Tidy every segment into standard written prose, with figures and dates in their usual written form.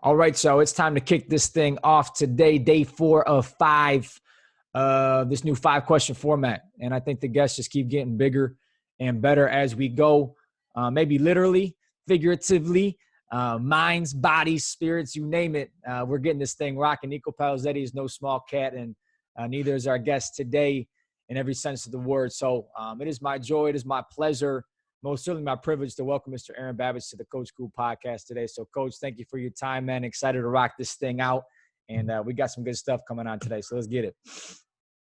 All right, so it's time to kick this thing off today, day 4 of 5, this new 5-question format. And I think the guests just keep getting bigger and better as we go, maybe literally, figuratively, minds, bodies, spirits, you name it. We're getting this thing rocking. Nico Palazetti is no small cat, and neither is our guest today in every sense of the word. So it is my joy, it is my pleasure, most certainly my privilege to welcome Mr. Aaron Babicz to the Coach Cool podcast today. So, Coach, thank you for your time, man. Excited to rock this thing out. And we got some good stuff coming on today. So let's get it.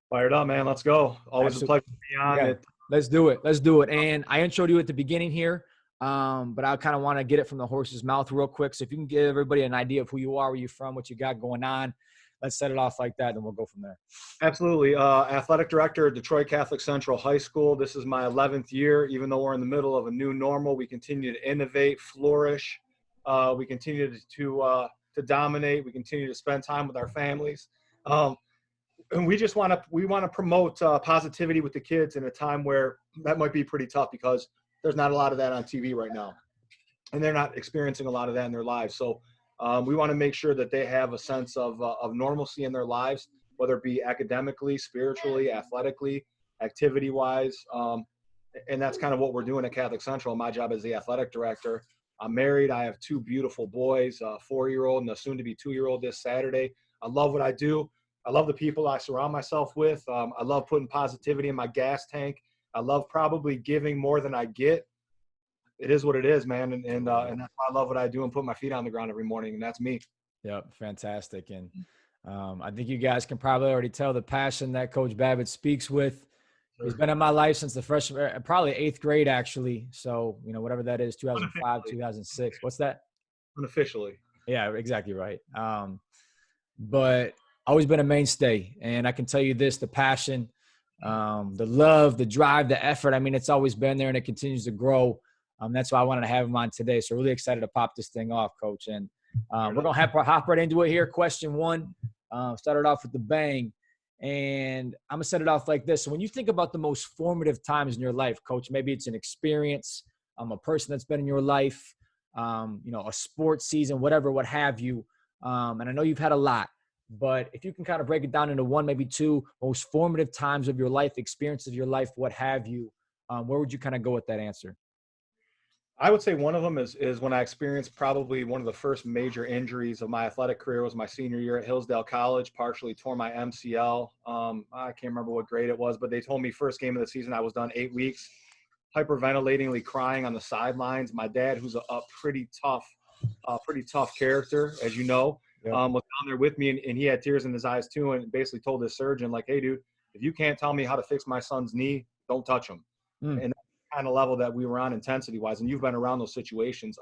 Fired up, man. Let's go. Always Absolutely. A pleasure to be on it. Let's do it. Let's do it. And I introed you at the beginning here, but I kind of want to get it from the horse's mouth real quick. So if you can give everybody an idea of who you are, where you're from, what you got going on, let's set it off like that, and we'll go from there. Absolutely. Athletic director at Detroit Catholic Central High School. This is my 11th year. Even though we're in the middle of a new normal, we continue to innovate, flourish. We continue to dominate. We continue to spend time with our families. And we just want to promote positivity with the kids in a time where that might be pretty tough because there's not a lot of that on TV right now. And they're not experiencing a lot of that in their lives. So we want to make sure that they have a sense of normalcy in their lives, whether it be academically, spiritually, athletically, activity-wise. And that's kind of what we're doing at Catholic Central. My job as the athletic director. I'm married. I have 2 beautiful boys, a 4-year-old and a soon-to-be 2-year-old this Saturday. I love what I do. I love the people I surround myself with. I love putting positivity in my gas tank. I love probably giving more than I get. It is what it is, man. And that's why I love what I do and put my feet on the ground every morning. And that's me. Yep. Fantastic. And I think you guys can probably already tell the passion that Coach Babicz speaks with. He's been in my life since the freshman, probably 8th grade, actually. So, whatever that is, 2005, 2006. What's that? Unofficially. Yeah, exactly right. But always been a mainstay. And I can tell you this, the passion, the love, the drive, the effort. I mean, it's always been there and it continues to grow. That's why I wanted to have him on today. So really excited to pop this thing off, Coach. And we're going to hop right into it here. Question 1, started off with the bang. And I'm going to set it off like this. So when you think about the most formative times in your life, Coach, maybe it's an experience, a person that's been in your life, a sports season, whatever, what have you. And I know you've had a lot. But if you can kind of break it down into 1, maybe 2 most formative times of your life, experiences of your life, what have you, where would you kind of go with that answer? I would say one of them is when I experienced probably one of the first major injuries of my athletic career was my senior year at Hillsdale College, partially tore my MCL. I can't remember what grade it was, but they told me first game of the season I was done 8 weeks, hyperventilatingly crying on the sidelines. My dad, who's a pretty tough character, as you know, was down there with me, and he had tears in his eyes too, and basically told his surgeon, like, hey, dude, if you can't tell me how to fix my son's knee, don't touch him. And that's the kind of level that we were on intensity-wise, and you've been around those situations.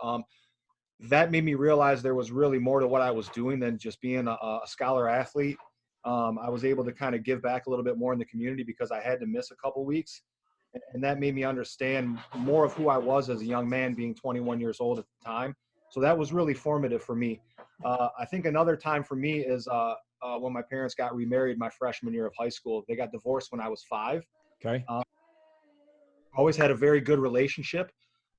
That made me realize there was really more to what I was doing than just being a scholar athlete. I was able to kind of give back a little bit more in the community because I had to miss a couple weeks, and that made me understand more of who I was as a young man, being 21 years old at the time. So that was really formative for me. I think another time for me is when my parents got remarried my freshman year of high school. They got divorced when I was 5. Okay. Always had a very good relationship.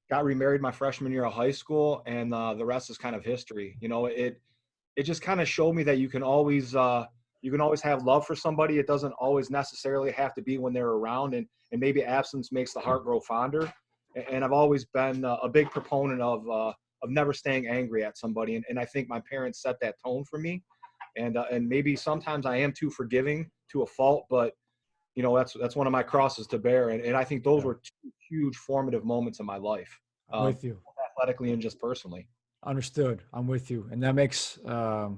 Got remarried my freshman year of high school, and the rest is kind of history. It just kind of showed me that you can always have love for somebody. It doesn't always necessarily have to be when they're around, and maybe absence makes the heart grow fonder. And I've always been a big proponent of never staying angry at somebody. And I think my parents set that tone for me. And maybe sometimes I am too forgiving to a fault, but that's one of my crosses to bear. And I think those were 2 huge formative moments in my life. I'm with you. Athletically and just personally. Understood. I'm with you. And that makes, I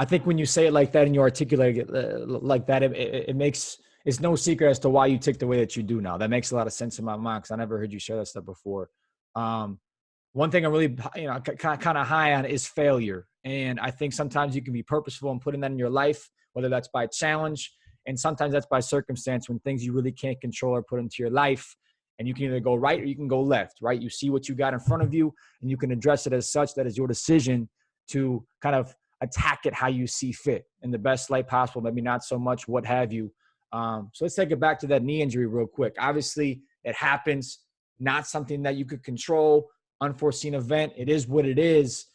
think when you say it like that and you articulate it like that, it makes, it's no secret as to why you tick the way that you do now. That makes a lot of sense in my mind because I never heard you share that stuff before. One thing I'm really, kind of high on is failure. And I think sometimes you can be purposeful in putting that in your life, whether that's by challenge, and sometimes that's by circumstance when things you really can't control are put into your life. And you can either go right or you can go left, right? You see what you got in front of you and you can address it as such. That is your decision to kind of attack it how you see fit in the best light possible, maybe not so much, what have you. So let's take it back to that knee injury real quick. Obviously, it happens, not something that you could control, unforeseen event. It is what it is.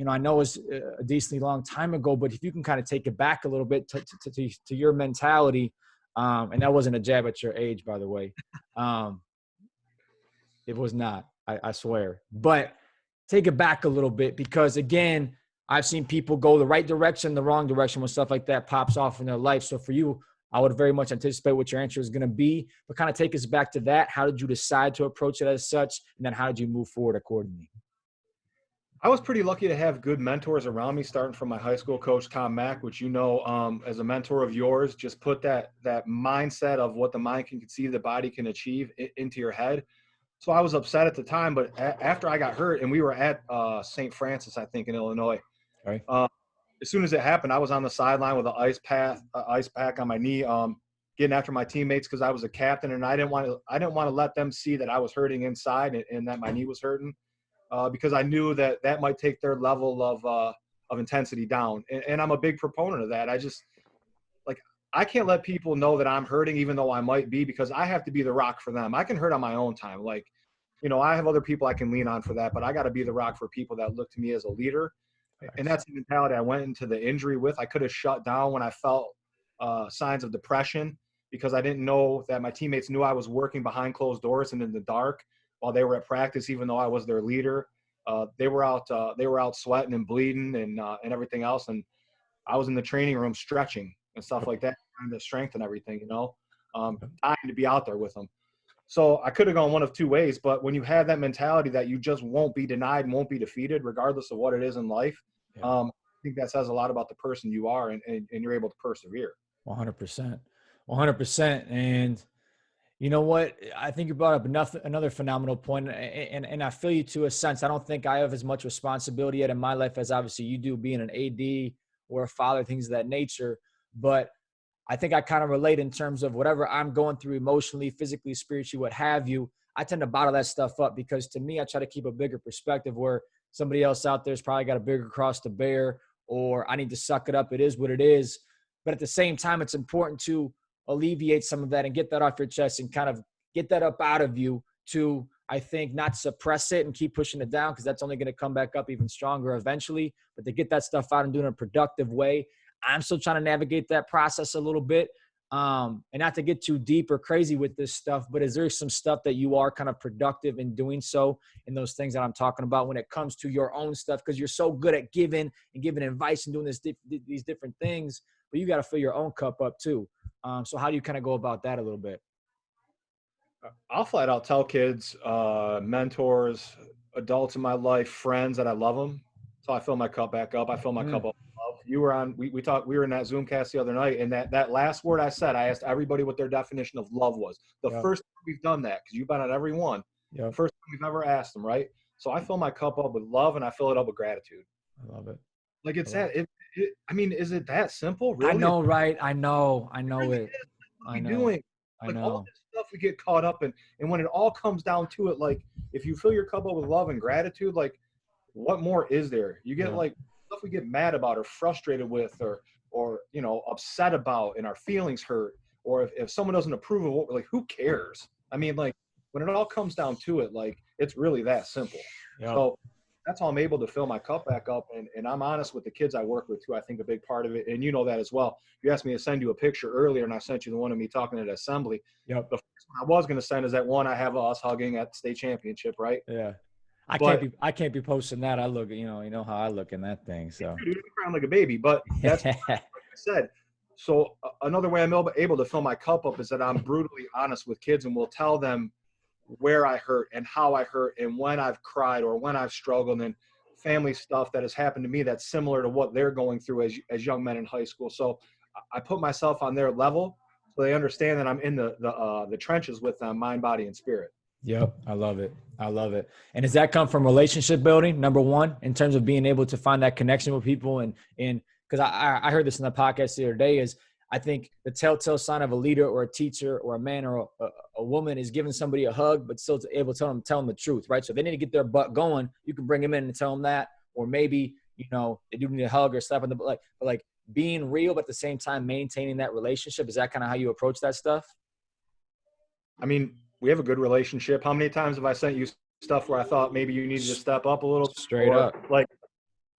I know it's a decently long time ago, but if you can kind of take it back a little bit to your mentality, and that wasn't a jab at your age, by the way. It was not, I swear. But take it back a little bit, because again, I've seen people go the right direction, the wrong direction when stuff like that pops off in their life. So for you, I would very much anticipate what your answer is going to be, but kind of take us back to that. How did you decide to approach it as such? And then how did you move forward accordingly? I was pretty lucky to have good mentors around me, starting from my high school coach, Tom Mack, which, as a mentor of yours, just put that mindset of what the mind can conceive, the body can achieve into your head. So I was upset at the time, but after I got hurt, and we were at St. Francis, I think, in Illinois, Right. as soon as it happened, I was on the sideline with an ice pack on my knee, getting after my teammates, because I was a captain, and I didn't want to let them see that I was hurting inside, and that my knee was hurting. Because I knew that might take their level of intensity down. And I'm a big proponent of that. I can't let people know that I'm hurting, even though I might be, because I have to be the rock for them. I can hurt on my own time. I have other people I can lean on for that, but I got to be the rock for people that look to me as a leader. And that's the mentality I went into the injury with. I could have shut down when I felt signs of depression, because I didn't know that my teammates knew I was working behind closed doors and in the dark while they were at practice, even though I was their leader. They were out sweating and bleeding and everything else. And I was in the training room stretching and stuff like that, trying to strengthen everything, dying to be out there with them. So I could have gone one of two ways, but when you have that mentality that you just won't be denied, won't be defeated, regardless of what it is in life, I think that says a lot about the person you are, and you're able to persevere. 100%. 100%. And you know what? I think you brought up another phenomenal point, and I feel you to a sense. I don't think I have as much responsibility yet in my life as obviously you do, being an AD or a father, things of that nature. But I think I kind of relate in terms of whatever I'm going through emotionally, physically, spiritually, what have you. I tend to bottle that stuff up, because to me, I try to keep a bigger perspective, where somebody else out there's probably got a bigger cross to bear, or I need to suck it up. It is what it is. But at the same time, it's important to alleviate some of that and get that off your chest and kind of get that up out of you, to, I think, not suppress it and keep pushing it down, because that's only going to come back up even stronger eventually. But to get that stuff out and do it in a productive way. I'm still trying to navigate that process a little bit, and not to get too deep or crazy with this stuff, but is there some stuff that you are kind of productive in doing so in those things that I'm talking about when it comes to your own stuff? Because you're so good at giving advice and doing these different things, but you got to fill your own cup up too. So how do you kind of go about that a little bit? I'll flat out tell kids, mentors, adults in my life, friends, that I love them. So I fill my cup back up. I fill my cup up. You were on, we talked, we were in that Zoom cast the other night, and that last word I said, I asked everybody what their definition of love was. The first time we've done that, because you've been on every one. First time we've ever asked them, right? So I fill my cup up with love, and I fill it up with gratitude. I love it. Like it's that. I mean, is it that simple? Really? I know, right? I know it. What are we doing? Like all this stuff we get caught up in, and when it all comes down to it, like if you fill your cup up with love and gratitude, like what more is there? You get like stuff we get mad about or frustrated with or upset about, and our feelings hurt, or if someone doesn't approve of what we're like, who cares? I mean, like when it all comes down to it, like it's really that simple. So that's how I'm able to fill my cup back up, and I'm honest with the kids I work with too. I think a big part of it, and you know that as well. You asked me to send you a picture earlier, and I sent you the one of me talking at assembly. The first one I was going to send is that one I have us hugging at the state championship, right? Yeah. I can't be posting that. I look, you know how I look in that thing. So you're crying like a baby, but that's like I said. So another way I'm able to fill my cup up is that I'm brutally honest with kids, and will tell them where I hurt and how I hurt and when I've cried or when I've struggled, and family stuff that has happened to me that's similar to what they're going through as young men in high school. So I put myself on their level so they understand that I'm in the trenches with them, mind, body, and spirit. Yep. I love it. And does that come from relationship building, number one, in terms of being able to find that connection with people? And because I heard this in the podcast the other day, is I think the telltale sign of a leader or a teacher or a man or a woman is giving somebody a hug, but still able to tell them the truth, right? So if they need to get their butt going, you can bring them in and tell them that, or maybe, they do need a hug or slap on the butt, like being real, but at the same time, maintaining that relationship. Is that kind of how you approach that stuff? I mean, we have a good relationship. How many times have I sent you stuff where I thought maybe you needed to step up a little? Straight up. Like,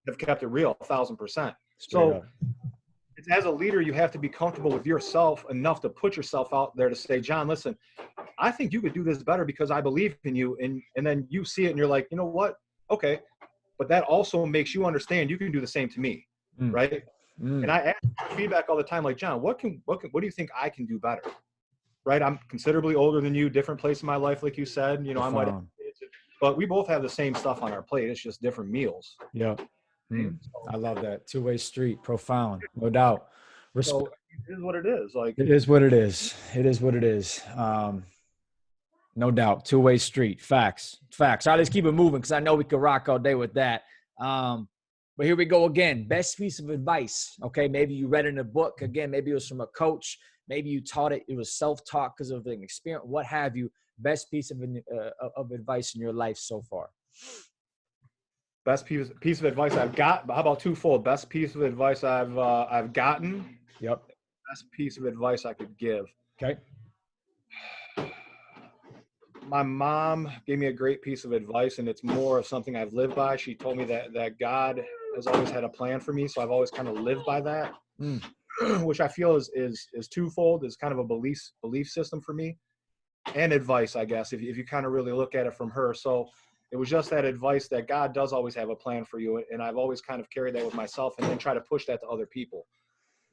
have kept it real 1,000%. Straight So up. it's, as a leader, you have to be comfortable with yourself enough to put yourself out there to say, John, listen, I think you could do this better because I believe in you. And then you see it and you're like, you know what? Okay. But that also makes you understand you can do the same to me. Mm. Right. Mm. And I ask for feedback all the time, like, John, what do you think I can do better? Right. I'm considerably older than you, different place in my life. Like you said, you know, Profound. I might, but we both have the same stuff on our plate. It's just different meals. Yeah. Mm. I love that. Two-way street. Profound. No doubt. So it is what it is. Like, it is what it is. It is what it is. No doubt. Two-way street. Facts. All right, let's keep it moving because I know we could rock all day with that. But here we go again. Best piece of advice. Okay, maybe you read it in a book. Again, maybe it was from a coach. Maybe you taught it. It was self-taught because of an experience. What have you? Best piece of advice in your life so far. Best piece of advice I've got. How about twofold? Best piece of advice I've gotten. Yep. Best piece of advice I could give. Okay. My mom gave me a great piece of advice, and it's more of something I've lived by. She told me that God has always had a plan for me, so I've always kind of lived by that, which I feel is twofold. Is kind of a belief system for me, and advice, I guess, if you kind of really look at it from her. So it was just that advice that God does always have a plan for you, and I've always kind of carried that with myself, and then try to push that to other people.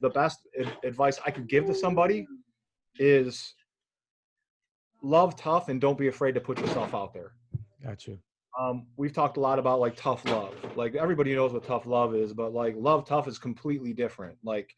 The best advice I could give to somebody is love tough and don't be afraid to put yourself out there. Got you. We've talked a lot about like tough love. Like everybody knows what tough love is, but like love tough is completely different. Like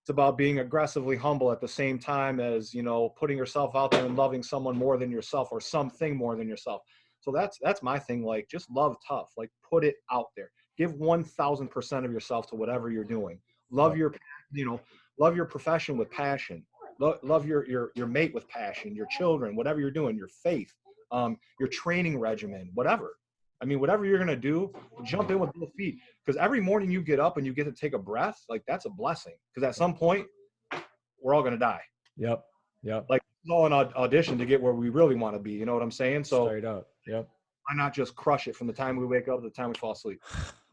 it's about being aggressively humble at the same time as, you know, putting yourself out there and loving someone more than yourself or something more than yourself. So that's my thing. Like just love tough, like put it out there, give 1,000% of yourself to whatever you're doing. Love your, you know, love your profession with passion. Love your mate with passion, your children, whatever you're doing, your faith, your training regimen, whatever. I mean, whatever you're going to do, jump in with both feet. Because every morning you get up and you get to take a breath, like that's a blessing. Because at some point, we're all going to die. Yep. Like it's all an audition to get where we really want to be. You know what I'm saying? So straight up. Yep. Why not just crush it from the time we wake up to the time we fall asleep?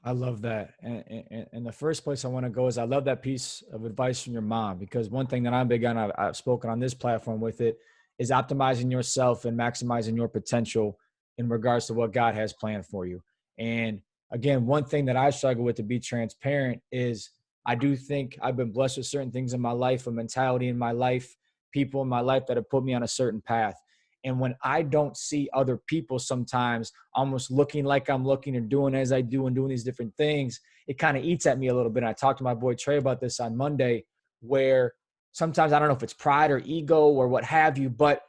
I love that. And the first place I want to go is I love that piece of advice from your mom, because one thing that I'm big on, I've spoken on this platform with it, is optimizing yourself and maximizing your potential in regards to what God has planned for you. And again, one thing that I struggle with, to be transparent, is I do think I've been blessed with certain things in my life, a mentality in my life, people in my life that have put me on a certain path. And when I don't see other people sometimes almost looking like I'm looking and doing as I do and doing these different things, it kind of eats at me a little bit. And I talked to my boy Trey about this on Monday, where sometimes I don't know if it's pride or ego or what have you, but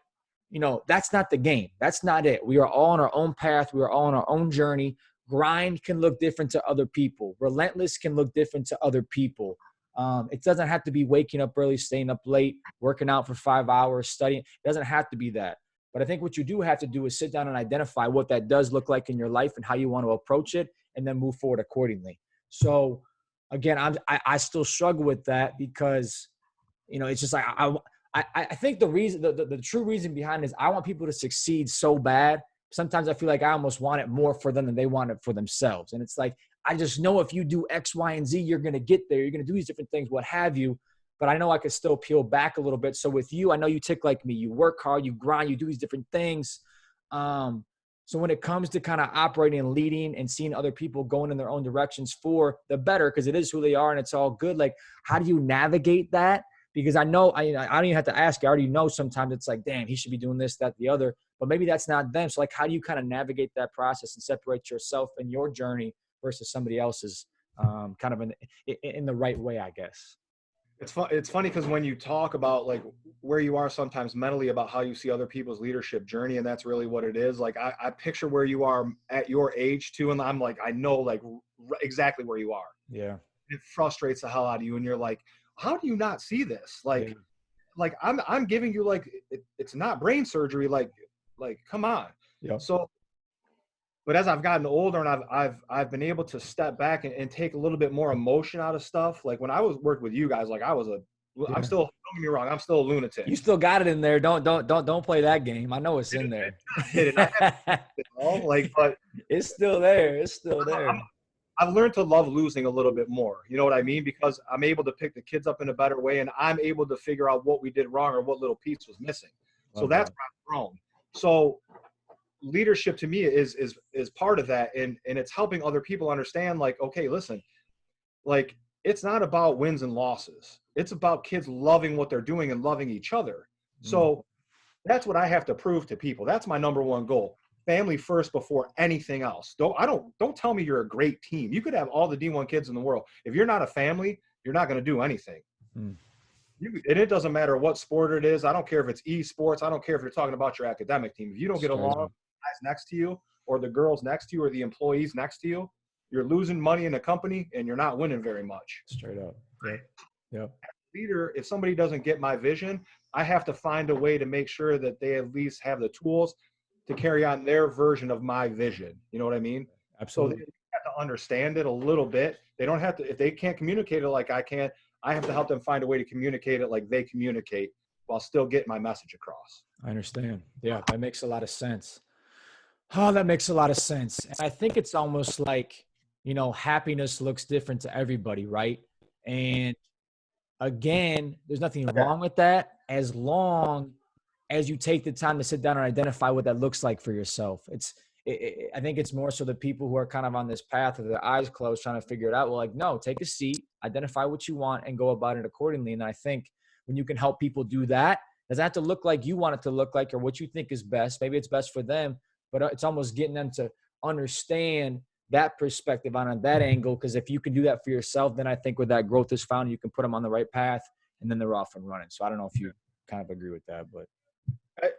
you know, that's not the game. That's not it. We are all on our own path. We are all on our own journey. Grind can look different to other people. Relentless can look different to other people. It doesn't have to be waking up early, staying up late, working out for 5 hours, studying. It doesn't have to be that. But I think what you do have to do is sit down and identify what that does look like in your life and how you want to approach it, and then move forward accordingly. So again, I still struggle with that, because, you know, it's just like, I think the reason, the true reason behind it is I want people to succeed so bad. Sometimes I feel like I almost want it more for them than they want it for themselves. And it's like, I just know if you do X, Y, and Z, you're going to get there. You're going to do these different things, what have you. But I know I could still peel back a little bit. So with you, I know you tick like me. You work hard, you grind, you do these different things. So when it comes to kind of operating and leading and seeing other people going in their own directions for the better, because it is who they are and it's all good, like, how do you navigate that? Because I know, I don't even have to ask. I already know sometimes it's like, damn, he should be doing this, that, the other. But maybe that's not them. So like, how do you kind of navigate that process and separate yourself and your journey versus somebody else's, kind of in the right way, I guess? It's funny because when you talk about like where you are sometimes mentally about how you see other people's leadership journey, and that's really what it is. Like I picture where you are at your age too, and I'm like, I know like exactly where you are. Yeah. It frustrates the hell out of you, and you're like, how do you not see this? Like, like I'm giving you like it's not brain surgery. Like come on. Yeah. So. But as I've gotten older and I've been able to step back and take a little bit more emotion out of stuff. Like when I worked with you guys, like I'm still, don't get me wrong, I'm still a lunatic. You still got it in there. Don't play that game. I know it's in there. Like, but it's still there. It's still there. I've learned to love losing a little bit more. You know what I mean? Because I'm able to pick the kids up in a better way, and I'm able to figure out what we did wrong or what little piece was missing. So Love that's that. where I've grown. So leadership to me is part of that, and it's helping other people understand, like, okay, listen, like, it's not about wins and losses. It's about kids loving what they're doing and loving each other. Mm. So that's what I have to prove to people. That's my number one goal. Family first before anything else. Don't tell me you're a great team. You could have all the D1 kids in the world. If you're not a family, you're not going to do anything. Mm. And it doesn't matter what sport it is. I don't care if it's esports. I don't care if you're talking about your academic team. If you don't get Straight along up. with the guys next to you or the girls next to you or the employees next to you, you're losing money in the company and you're not winning very much. Straight up. Yep. Yep. Leader, if somebody doesn't get my vision, I have to find a way to make sure that they at least have the tools to carry on their version of my vision. You know what I mean? Absolutely. So they have to understand it a little bit. They don't have to, if they can't communicate it like I can, I have to help them find a way to communicate it like they communicate while still getting my message across. I understand. Yeah, that makes a lot of sense. Oh, that makes a lot of sense. And I think it's almost like, happiness looks different to everybody, right? And again, there's nothing wrong with that as long as you take the time to sit down and identify what that looks like for yourself. I think it's more so the people who are kind of on this path with their eyes closed trying to figure it out. Well, like, no, take a seat, identify what you want, and go about it accordingly. And I think when you can help people do that, it doesn't have to look like you want it to look like or what you think is best. Maybe it's best for them, but it's almost getting them to understand that perspective on that angle. Because if you can do that for yourself, then I think where that growth is found, you can put them on the right path, and then they're off and running. So I don't know if you kind of agree with that, but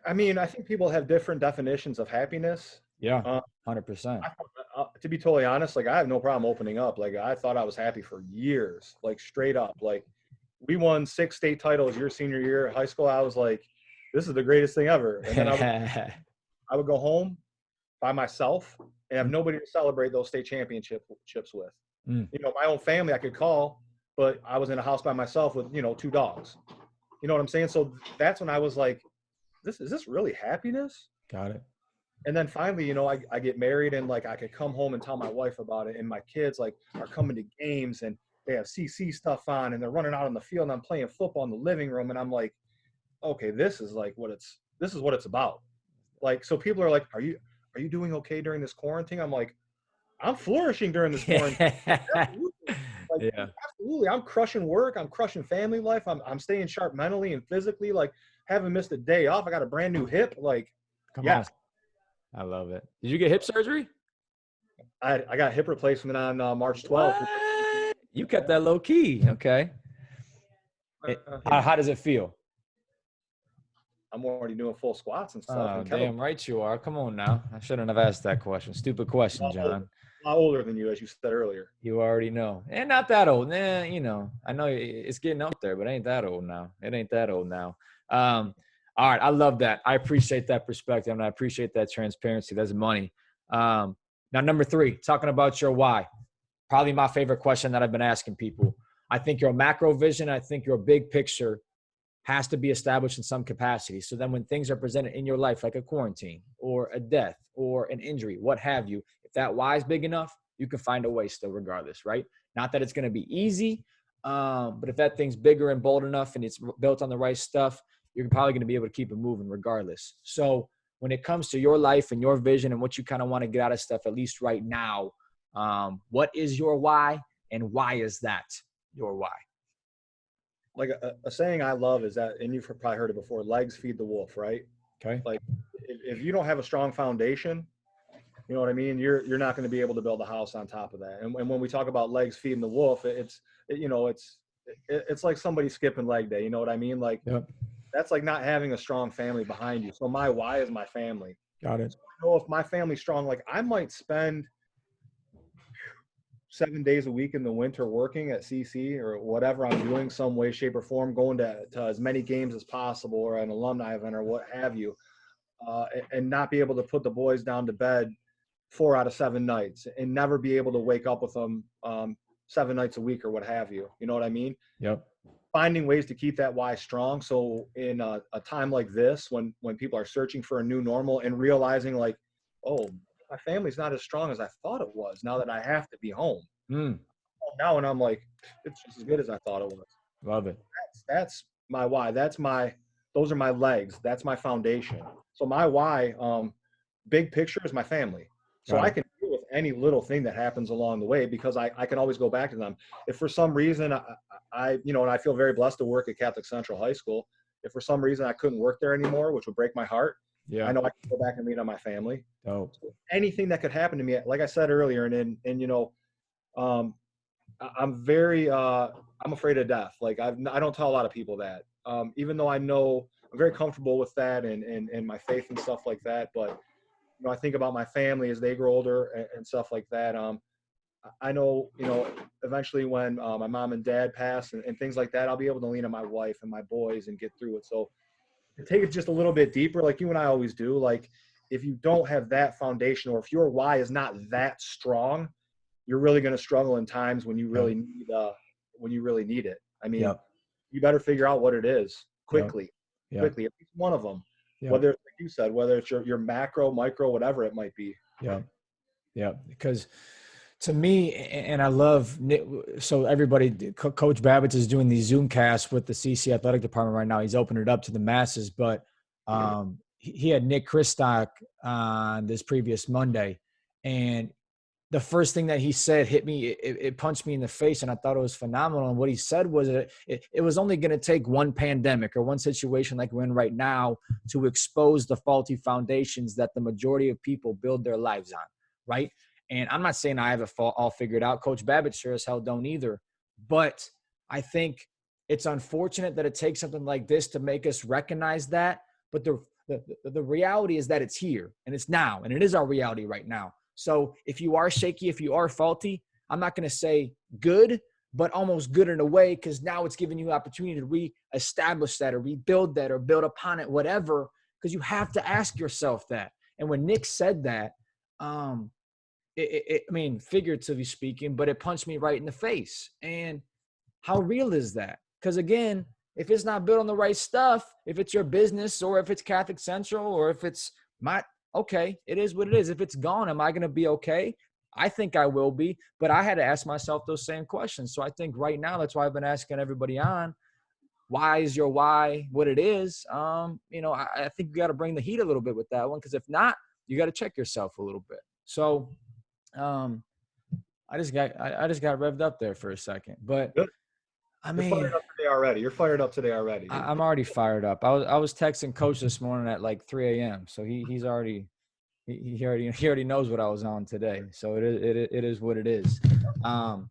I mean, I think people have different definitions of happiness. yeah, 100%. To be totally honest, like, I have no problem opening up. Like, I thought I was happy for years, like, straight up. Like, we won 6 state titles your senior year at high school. I was like, this is the greatest thing ever. And then I would go home by myself and have nobody to celebrate those state championships with. Mm. My own family I could call, but I was in a house by myself with, 2 dogs. You know what I'm saying? So that's when I was like, is this really happiness? Got it. And then finally, I get married and, like, I could come home and tell my wife about it. And my kids, like, are coming to games and they have CC stuff on and they're running out on the field and I'm playing football in the living room. And I'm like, okay, this is what it's about. Like, so people are like, are you doing okay during this quarantine? I'm like, I'm flourishing during this quarantine. Absolutely. Like, Yeah. Absolutely. I'm crushing work. I'm crushing family life. I'm staying sharp mentally and physically. Like, haven't missed a day off. I got a brand new hip. Like, Come on. I love it. Did you get hip surgery? I got hip replacement on March 12th. What? You kept that low key. Okay. How does it feel? I'm already doing full squats and stuff. Oh, and damn right you are. Come on now. I shouldn't have asked that question. Stupid question, John. A lot older than you, as you said earlier. You already know. And not that old. Nah, I know it's getting up there, but it ain't that old now. It ain't that old now. All right. I love that. I appreciate that perspective, and I appreciate that transparency. That's money. Now, number 3, talking about your why. Probably my favorite question that I've been asking people. I think your macro vision, I think your big picture has to be established in some capacity. So then when things are presented in your life, like a quarantine or a death or an injury, what have you, if that why is big enough, you can find a way still regardless, right? Not that it's going to be easy, but if that thing's bigger and bold enough and it's built on the right stuff, you're probably going to be able to keep it moving regardless. So when it comes to your life and your vision and what you kind of want to get out of stuff, at least right now, what is your why and why is that your why? Like a saying I love is that, and you've probably heard it before, legs feed the wolf, right? Okay. Like, if you don't have a strong foundation, you know what I mean? You're not going to be able to build a house on top of that. And when we talk about legs feeding the wolf, it's like somebody skipping leg day. You know what I mean? Like, Yep. That's like not having a strong family behind you. So my why is my family. Got it. So I know if my family's strong, like, I might spend 7 days a week in the winter working at CC or whatever I'm doing, some way, shape, or form, going to as many games as possible or an alumni event or what have you, and not be able to put the boys down to bed 4 out of 7 nights and never be able to wake up with them 7 nights a week or what have you. You know what I mean? Yep. Finding ways to keep that why strong. So in a time like this, when people are searching for a new normal and realizing, like, oh, my family's not as strong as I thought it was now that I have to be home. Mm, Now, and I'm like, it's just as good as I thought it was. love it. That's my why. Those are my legs. That's my foundation. So my why, big picture is my family. So Got I it. can deal with any little thing that happens along the way because I can always go back to them. If for some reason and I feel very blessed to work at Catholic Central High School. If for some reason I couldn't work there anymore, which would break my heart, I Yeah. know I can go back and lean on my family. Dope. So anything that could happen to me, like I said earlier, um, I'm very I'm afraid of death. Like I don't tell a lot of people that. Even though I know I'm very comfortable with that and my faith and stuff like that. But I think about my family as they grow older and stuff like that. I know, eventually when my mom and dad pass and things like that, I'll be able to lean on my wife and my boys and get through it. So to take it just a little bit deeper, like you and I always do, like if you don't have that foundation or if your why is not that strong, you're really going to struggle in times when you Yep. really need it. I mean, Yep. you better figure out what it is Yep. quickly, Yep. at least one of them. Yep. Whether it's like you said, whether it's your macro, micro, whatever it might be. Yep. Yep. Because to me, and I love, so everybody, Coach Babicz is doing these Zoom casts with the CC athletic department right now. He's opened it up to the masses, but he had Nick Kristock on this previous Monday, and the first thing that he said hit me, it punched me in the face, and I thought it was phenomenal. And what he said was it was only going to take one pandemic or one situation like we're in right now to expose the faulty foundations that the majority of people build their lives on, right? And I'm not saying I have it all figured out. Coach Babicz sure as hell don't either. But I think it's unfortunate that it takes something like this to make us recognize that. But the reality is that it's here and it's now, and it is our reality right now. So if you are shaky, if you are faulty, I'm not going to say good, but almost good in a way, because now it's giving you opportunity to reestablish that or rebuild that or build upon it, whatever, because you have to ask yourself that. And when Nick said that, I mean, figuratively speaking, but it punched me right in the face. And how real is that? Because again, if it's not built on the right stuff, if it's your business or if it's Catholic Central or if it's my, okay, it is what it is. If it's gone, am I going to be okay? I think I will be, but I had to ask myself those same questions. So I think right now, that's why I've been asking everybody on, why is your why what it is? I think you got to bring the heat a little bit with that one, because if not, you got to check yourself a little bit. So I just got revved up there for a second, but Good. I You're mean, fired up today already. You're fired up today already. I'm already fired up. I was texting Coach this morning at like 3 a.m. So he's already he already knows what I was on today. So it is what it is. No,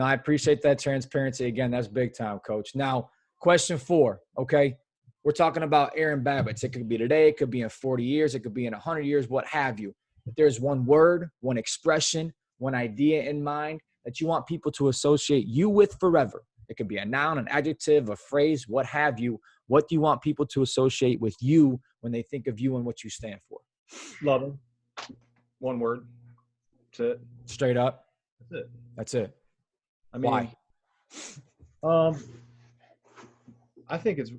I appreciate that transparency. Again, that's big time, Coach. Now, question 4. Okay, we're talking about Aaron Babicz. It could be today. It could be in 40 years. It could be in 100 years. What have you? If there's one word, one expression, one idea in mind that you want people to associate you with forever. It could be a noun, an adjective, a phrase, what have you. What do you want people to associate with you when they think of you and what you stand for? Loving. One word. That's it. Straight up. That's it. That's it. I mean, Why? I think it's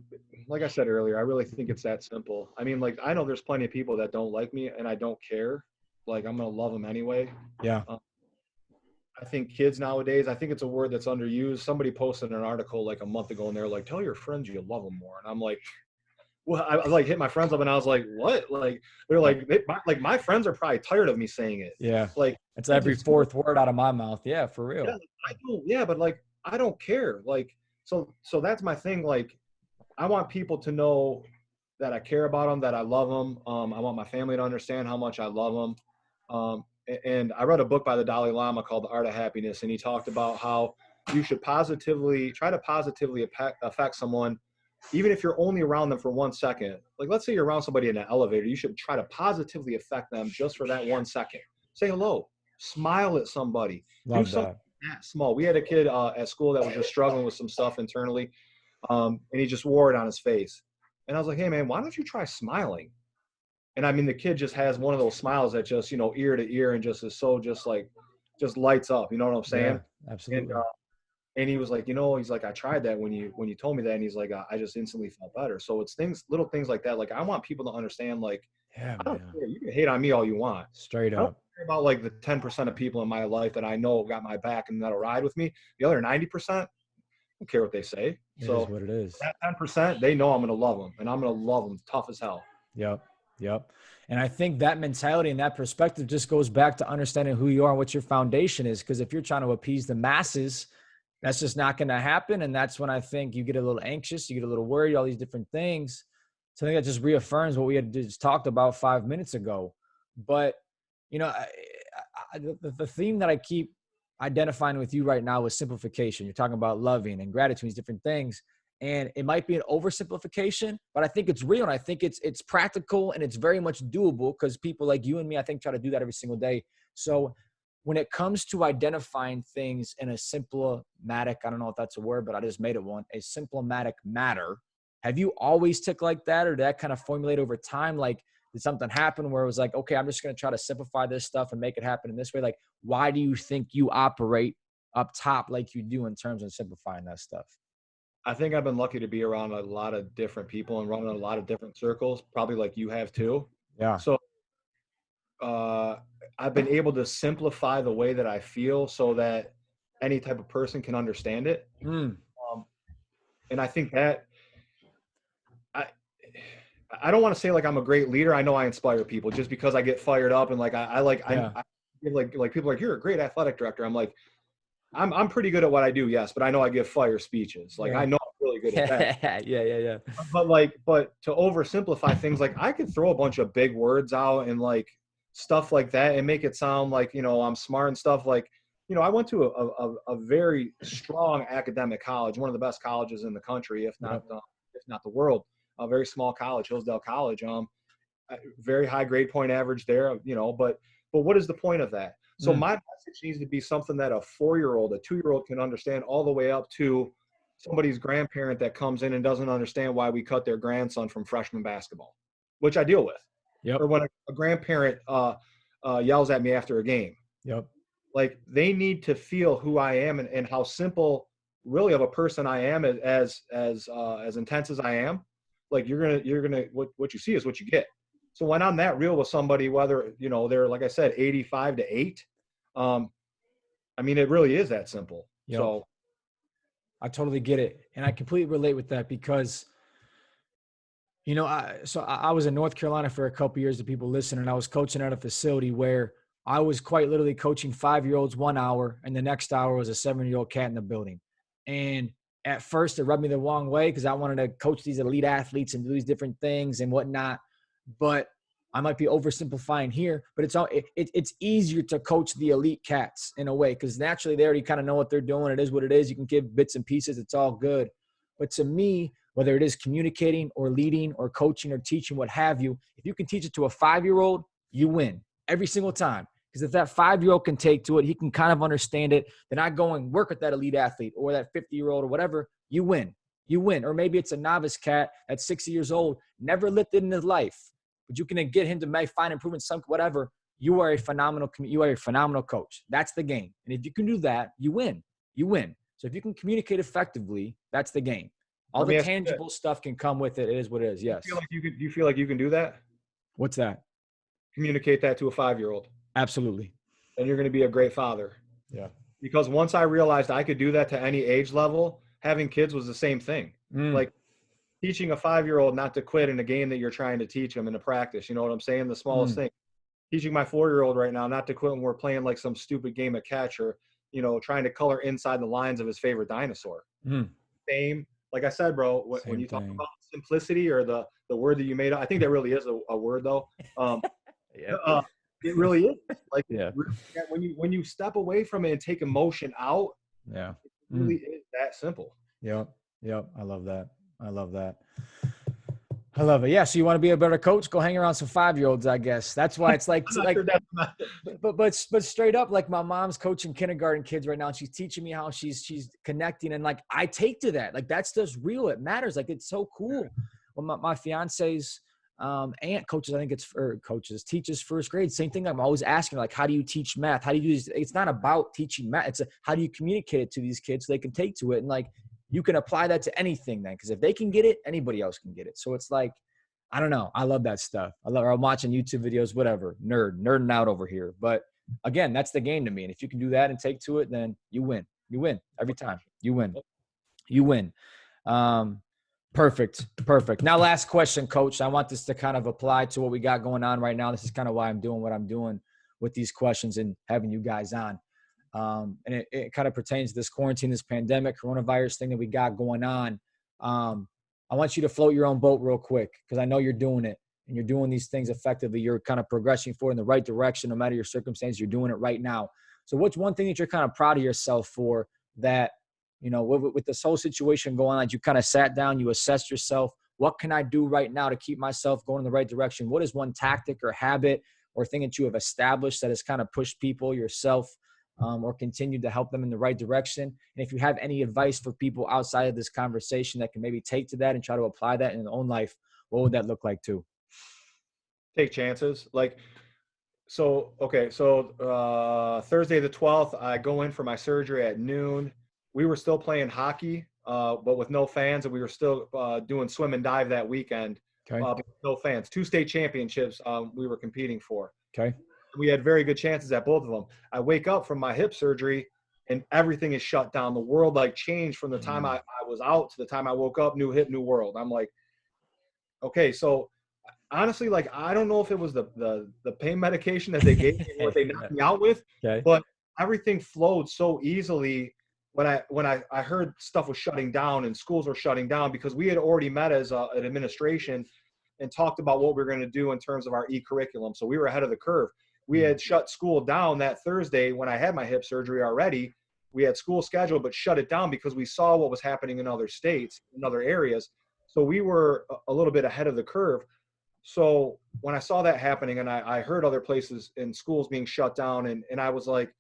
like I said earlier, I really think it's that simple. I mean, like I know there's plenty of people that don't like me and I don't care. Like I'm going to love them anyway. Yeah. I think kids nowadays, I think it's a word that's underused. Somebody posted an article like a month ago and they're like, tell your friends you love them more. And I'm like, well, I like hit my friends up and I was like, what? Like, they're like, my friends are probably tired of me saying it. Yeah. Like it's every fourth word out of my mouth. Yeah, for real. Yeah, I don't, yeah, but like, I don't care. Like, so that's my thing. Like, I want people to know that I care about them, that I love them. I want my family to understand how much I love them. And I read a book by the Dalai Lama called The Art of Happiness, and he talked about how you should try to positively affect someone, even if you're only around them for 1 second. Like, let's say you're around somebody in an elevator, you should try to positively affect them just for that 1 second. Say hello, smile at somebody, Love do something that. that small. We had a kid at school that was just struggling with some stuff internally, and he just wore it on his face. And I was like, hey, man, why don't you try smiling? And I mean, the kid just has one of those smiles that just, ear to ear and just is so just lights up. You know what I'm saying? Yeah, absolutely. And he was like, he's like, I tried that when you told me that. And he's like, I just instantly felt better. So it's little things like that. Like, I want people to understand, like, Yeah, I don't man. care. You can hate on me all you want. Straight I don't up. care about like the 10% of people in my life that I know got my back and that'll ride with me. The other 90%, I don't care what they say. It is So what it is. that 10%, they know I'm going to love them, and I'm going to love them tough as hell. Yep. Yep. And I think that mentality and that perspective just goes back to understanding who you are and what your foundation is. Because if you're trying to appease the masses, that's just not going to happen. And that's when I think you get a little anxious, you get a little worried, all these different things. So I think that just reaffirms what we had just talked about 5 minutes ago. But, you know, the theme that I keep identifying with you right now is simplification. You're talking about loving and gratitude, these different things. And it might be an oversimplification, but I think it's real. And I think it's practical and it's very much doable because people like you and me, I think, try to do that every single day. So when it comes to identifying things in a symptomatic, I don't know if that's a word, but I just made it one, a symptomatic matter. Have you always ticked like that, or did that kind of formulate over time? Like, did something happen where it was like, okay, I'm just going to try to simplify this stuff and make it happen in this way? Like, why do you think you operate up top like you do in terms of simplifying that stuff? I think I've been lucky to be around a lot of different people and running a lot of different circles, probably like you have too. Yeah. So I've been able to simplify the way that I feel so that any type of person can understand it. And I think that I don't want to say like I'm a great leader. I know I inspire people just because I get fired up and like I like people are like, you're a great athletic director. I'm like, I'm pretty good at what I do, yes, but I know I give fire speeches. Like I know I'm really good at that. Yeah. But to oversimplify things, like I could throw a bunch of big words out and like stuff like that and make it sound like, you know, I'm smart and stuff. Like, you know, I went to a very strong academic college, one of the best colleges in the country, if not the world. A very small college, Hillsdale College. Very high grade point average there, you know. But what is the point of that? So my message needs to be something that a 4-year-old, a 2-year-old can understand, all the way up to somebody's grandparent that comes in and doesn't understand why we cut their grandson from freshman basketball, which I deal with. Yep. Or when a grandparent yells at me after a game. Yep. Like they need to feel who I am and how simple, really, of a person I am, as intense as I am. Like you're gonna what you see is what you get. So when I'm that real with somebody, whether, you know, they're, like I said, 85 to 8, I mean, it really is that simple. Yep. So I totally get it. And I completely relate with that because, you know, I was in North Carolina for a couple of years to people listening, and I was coaching at a facility where I was quite literally coaching 5-year-olds 1 hour, and the next hour was a 7-year-old cat in the building. And at first it rubbed me the wrong way because I wanted to coach these elite athletes and do these different things and whatnot. But I might be oversimplifying here, but it's easier to coach the elite cats in a way because naturally they already kind of know what they're doing. It is what it is. You can give bits and pieces. It's all good. But to me, whether it is communicating or leading or coaching or teaching, what have you, if you can teach it to a 5-year-old, you win every single time. Because if that 5-year-old can take to it, he can kind of understand it. Then I go and work with that elite athlete or that 50-year-old or whatever. You win. You win. Or maybe it's a novice cat that's 60 years old, never lifted in his life, but you can get him to make fine improvements, some whatever. You are a phenomenal coach. That's the game. And if you can do that, you win. You win. So if you can communicate effectively, that's the game. All the tangible stuff can come with it. It is what it is. Yes. Do you feel like you can do that? What's that? Communicate that to a 5-year-old. Absolutely. And you're going to be a great father. Yeah. Because once I realized I could do that to any age level, having kids was the same thing. Like teaching a 5-year-old not to quit in a game that you're trying to teach them in a practice. You know what I'm saying? The smallest thing. Teaching my 4-year-old right now not to quit when we're playing like some stupid game of catch or, you know, trying to color inside the lines of his favorite dinosaur. Same. Like I said, bro, when you talk about simplicity or the word that you made, I think that really is a word though. It really is. Like when you step away from it and take emotion out, it really is that simple. Yep. I love that. I love it. Yeah. So you want to be a better coach? Go hang around some 5-year-olds, I guess. That's why it's like, but straight up, like my mom's coaching kindergarten kids right now, and she's teaching me how she's connecting, and like I take to that. Like that's just real. It matters. Like it's so cool. Well, my fiance's aunt teaches first grade. Same thing. I'm always asking, like, how do you teach math? How do you do this? It's not about teaching math. It's how do you communicate it to these kids so they can take to it, and like you can apply that to anything then, because if they can get it, anybody else can get it. So it's like I don't know. I love that stuff. I'm watching YouTube videos, whatever, nerding out over here. But again, that's the game to me. And if you can do that and take to it, then you win. You win every time. You win. You win. Um, perfect. Now, last question, Coach. I want this to kind of apply to what we got going on right now. This is kind of why I'm doing what I'm doing with these questions and having you guys on. And it kind of pertains to this quarantine, this pandemic, coronavirus thing that we got going on. I want you to float your own boat real quick because I know you're doing it and you're doing these things effectively. You're kind of progressing forward in the right direction, no matter your circumstances. You're doing it right now. So what's one thing that you're kind of proud of yourself for that, you know, with this whole situation going on, you kind of sat down, you assessed yourself. What can I do right now to keep myself going in the right direction? What is one tactic or habit or thing that you have established that has kind of pushed people, yourself, or continued to help them in the right direction? And if you have any advice for people outside of this conversation that can maybe take to that and try to apply that in their own life, what would that look like too? Take chances. Like, Thursday the 12th, I go in for my surgery at noon. We were still playing hockey, but with no fans, and we were still doing swim and dive that weekend. Okay. But with no fans. 2 state championships we were competing for. Okay. We had very good chances at both of them. I wake up from my hip surgery and everything is shut down. The world like changed from the time I was out to the time I woke up. New hip, new world. I'm like, okay, so honestly, like, I don't know if it was the pain medication that they gave me, what they knocked me out with, but everything flowed so easily when I heard stuff was shutting down and schools were shutting down, because we had already met as an administration and talked about what we were going to do in terms of our e-curriculum. So we were ahead of the curve. We had shut school down that Thursday when I had my hip surgery already. We had school scheduled, but shut it down because we saw what was happening in other states, in other areas. So we were a little bit ahead of the curve. So when I saw that happening and I heard other places and schools being shut down, and I was like,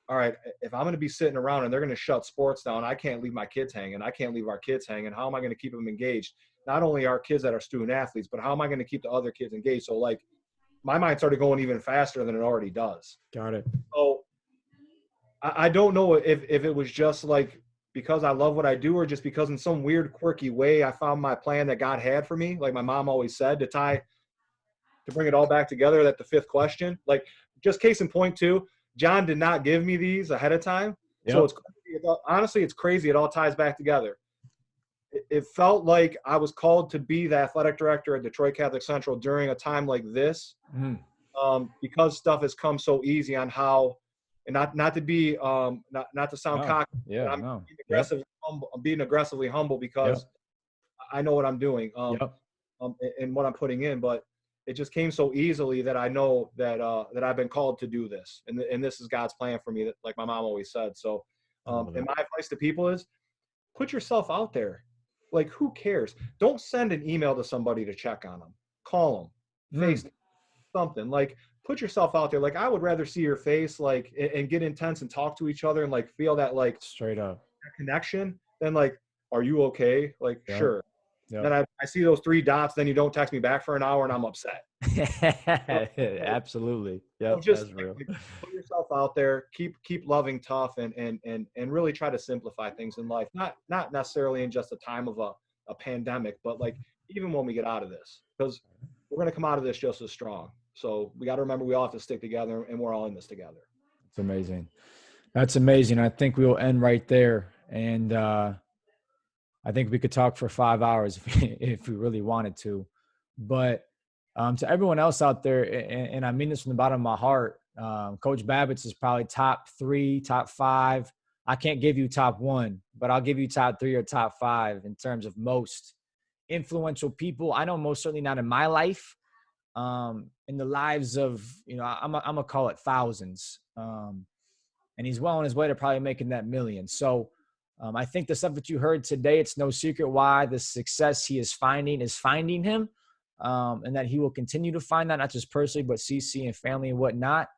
all right, if I'm going to be sitting around and they're going to shut sports down, I can't leave my kids hanging. I can't leave our kids hanging. How am I going to keep them engaged? Not only our kids that are student athletes, but how am I going to keep the other kids engaged? So like, my mind started going even faster than it already does. Got it. So I don't know if it was just like because I love what I do, or just because in some weird quirky way I found my plan that God had for me. Like my mom always said, to bring it all back together, that the 5th question, like just case in point too, John did not give me these ahead of time. Yep. So it's crazy. Honestly, it's crazy. It all ties back together. It felt like I was called to be the athletic director at Detroit Catholic Central during a time like this, because stuff has come so easy on how, and not to be not to sound cocky. Yeah, I'm being aggressively humble because I know what I'm doing and what I'm putting in, but it just came so easily that I know that that I've been called to do this, and this is God's plan for me, that, like my mom always said. So, and my advice to people is, put yourself out there. Like, who cares? Don't send an email to somebody to check on them. Call them, face something. Like, put yourself out there. Like, I would rather see your face, like, and get intense and talk to each other and like feel that like straight up connection than like, are you okay? Like, sure. Yep. Then I see those 3 dots. Then you don't text me back for an hour, and I'm upset. Absolutely. Yeah. Just like, put yourself out there. Keep loving tough, and really try to simplify things in life. Not necessarily in just a time of a pandemic, but like even when we get out of this, because we're going to come out of this just as strong. So we got to remember we all have to stick together, and we're all in this together. It's amazing. That's amazing. I think we will end right there, and I think we could talk for 5 hours if we really wanted to. But to everyone else out there, and I mean this from the bottom of my heart, Coach Babicz is probably top 3, top 5. I can't give you top 1, but I'll give you top 3 or top 5 in terms of most influential people. I know most certainly not in my life, in the lives of, I'm gonna call it thousands. And he's well on his way to probably making that million. So I think the stuff that you heard today, it's no secret why the success he is finding him, and that he will continue to find that, not just personally, but CC and family and whatnot.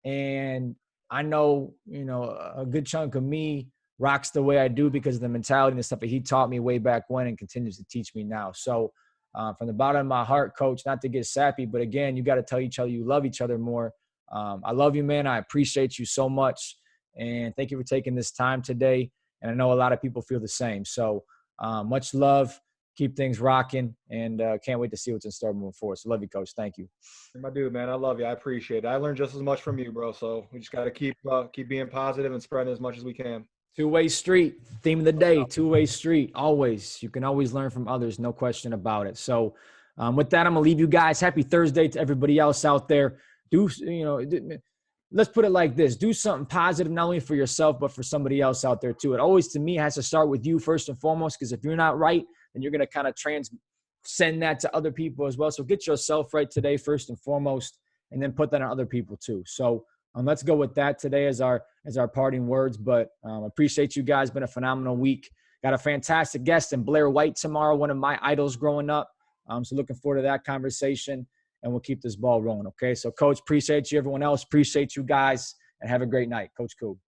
And I know, a good chunk of me rocks the way I do because of the mentality and the stuff that he taught me way back when and continues to teach me now. So from the bottom of my heart, Coach, not to get sappy, but again, you got to tell each other you love each other more. I love you, man. I appreciate you so much. And thank you for taking this time today. And I know a lot of people feel the same. So much love. keep things rocking, and can't wait to see what's in store moving forward. So love you, Coach. Thank you. My dude, man, I love you. I appreciate it. I learned just as much from you, bro. So we just got to keep being positive and spreading as much as we can. Two-way street, theme of the day, two-way street, always. You can always learn from others, no question about it. So with that, I'm going to leave you guys. Happy Thursday to everybody else out there. Let's put it like this. Do something positive, not only for yourself, but for somebody else out there too. It always, to me, has to start with you first and foremost, because if you're not right, then you're going to kind of send that to other people as well. So get yourself right today, first and foremost, and then put that on other people too. So let's go with that today as our parting words. But appreciate you guys. Been a phenomenal week. Got a fantastic guest in Blair White tomorrow, one of my idols growing up. So looking forward to that conversation, and we'll keep this ball rolling. Okay. So Coach, appreciate you. Everyone else, appreciate you guys, and have a great night. Coach Cool.